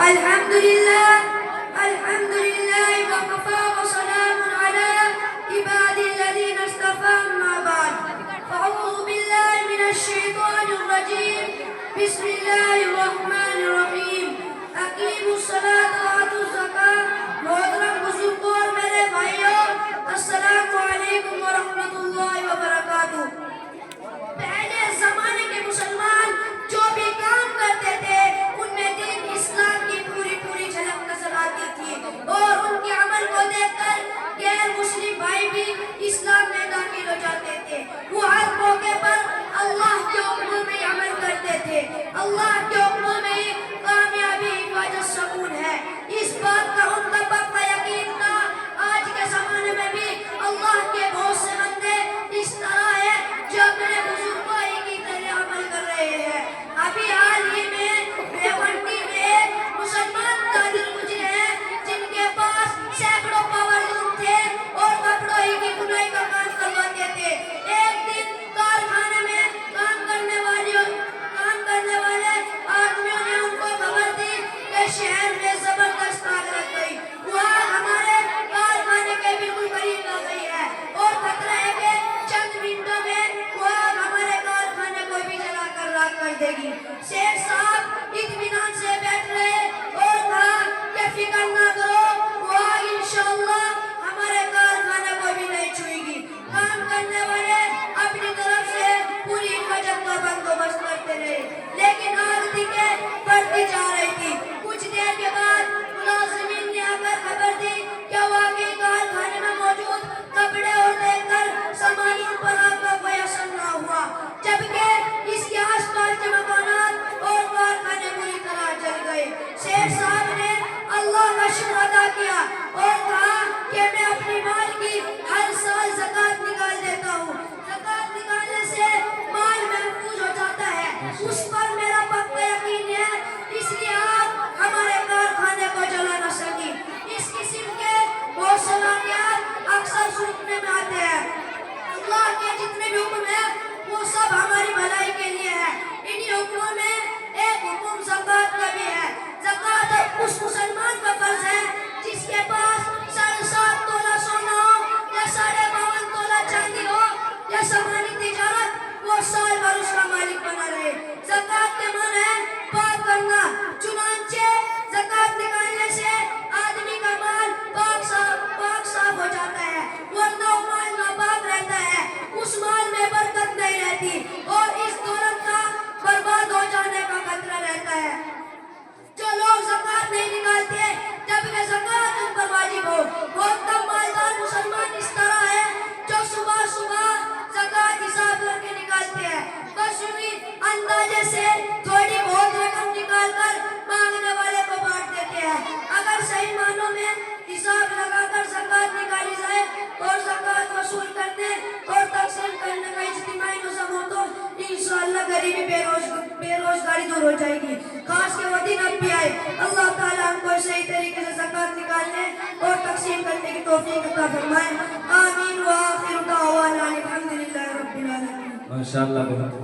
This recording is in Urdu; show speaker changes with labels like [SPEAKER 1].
[SPEAKER 1] الحمدللہ الحمدللہ وقفا وسلام علی عباد الذین اصطفى اما بعد فاعوذ باللہ من الشیطان الرجیم بسم اللہ الرحمن الرحیم اقیموا الصلاة وآتوا الزکاة محترم بزرگوں اور میرے بھائیوں السلام علیکم ورحمۃ اللہ وبرکاتہ۔ پہلے زمانے کے مسلمان جو بھی کام کرتے تھے ان میں دین اسلام کی پوری جھلک نظر آتی تھی اور ان کے عمل کو دیکھ کر غیر مسلم بھائی بھی اسلام میں داخل ہو جاتے تھے۔ وہ ہر موقع پر اللہ کے حکموں میں عمل کرتے تھے۔ اللہ کے حکموں میں ہی کامیابی حفاظت سکون ہے، اس بات کا ان کا پکا یقین تھا۔ آج کے زمانے میں بھی اللہ کے بہت سے بندے اس طرح ہے جو اپنے بزرگوں ہی کی طرح عمل کر رہے ہیں۔ ابھی حال ہی میں ریونٹی میں مسلمان تاجر گزرے ہیں جن کے پاس سینکڑوں پاور لوم تھے اور کپڑوں ہی کی بنائی کا کام کرواتے تھے۔ ایک دن کارخانے میں کام کرنے والے آدمیوں نے ان کو خبر دی کہ شہر میں زبردست آگ لگ گئی۔ وہ آگ ہمارے کارخانے کے بالکل قریب آ گئی ہے اور خطرہ ہے کہ چند منٹوں میں وہ آگ ہمارے کارخانے کو بھی جلا کر راکھ کر دے گی۔ شیخ صاحب اطمینان سے بیٹھ رہے اور کہا کہ فکر نہ کرو، وہ آگ انشاءاللہ ہمارے کارخانے کو بھی نہیں چھوئے گی۔ کام کرنے والے اپنی طرف سے پوری حفاظت کا بندوبست کرتے رہے لیکن آگ دھیرے بڑھتی جا رہی تھی۔ کچھ دیر کے بعد ملازمین نے آ کر خبر دی کہ واقعی کارخانے میں موجود کپڑے اور دیکھ کر سامانوں پر آگ کا کوئی اثر نہ ہوا، جبکہ اس کے آس پاس کے مکانات اور کارخانے پوری طرح جل گئے۔ شیخ صاحب نے اللہ کا شکر ادا کیا اور کہا کہ میں اپنی مال کی ہر سال زکوٰۃ نکال دیتا ہوں۔ زکوٰۃ نکالنے سے مال محفوظ ہو جاتا ہے، اس پر میرا پکا یقین ہے، اس لیے آگ ہمارے کارخانے کو جلا نہ سکی۔ اس قسم کے بہت سے واقعات اکثر سننے میں آتے ہیں۔ اللہ کے جتنے بھی حکم ہیں وہ سب ہماری بھلائی کے لیے ہے۔ انہی حکموں میں ایک حکم زکوٰۃ کا بھی ہے۔ زکوٰۃ اس مسلمان کا فرض ہے جس کے پاس 7.5 تولہ سونا ہو یا 52.5 تولہ چاندی ہو یا سامانی تجارت، وہ سال بھر اس کا مالک بنا رہے۔ زکوٰۃ کے معنی ہے پاک کرنا، چنانچہ زکوٰۃ نکالنے سے آدمی کا مال پاک صاف ہو جاتا ہے، ورنہ وہ مال ناپاک رہتا ہے، اس مال میں برکت نہیں رہتی اور اس دولت کا برباد ہو جانے کا خطرہ رہتا ہے۔ جو لوگ زکوٰۃ نہیں نکالتے جبکہ زکوٰۃ ان پر واجب ہو، بہت کم مالدار مسلمان اس طرح ہے جو صبح زکوٰۃ حساب کر کے نکالتے ہیں، بس یوں اندازے سے تھوڑی بہت رقم نکال کر مانگنے والے کو بانٹ دیتے ہیں۔ اگر صحیح معنوں میں حساب لگا کر زکوٰۃ نکالی جائے اور زکوٰۃ وصول کرنے اور تقسیم کرنے کا اجتماعی نظم ہو تو انشاءاللہ غریبی بے روزگاری دور ہو جائے گی۔ خاص کے وہ دن اب بھی آئے۔ اللہ تعالیٰ ہم کو صحیح طریقے سے زکوٰۃ نکالنے اور تقسیم کرنے کی توفیق عطا فرمائے۔ آمین وآخر دعوانا الحمدللہ رب العالمین۔
[SPEAKER 2] ماشاءاللہ بہت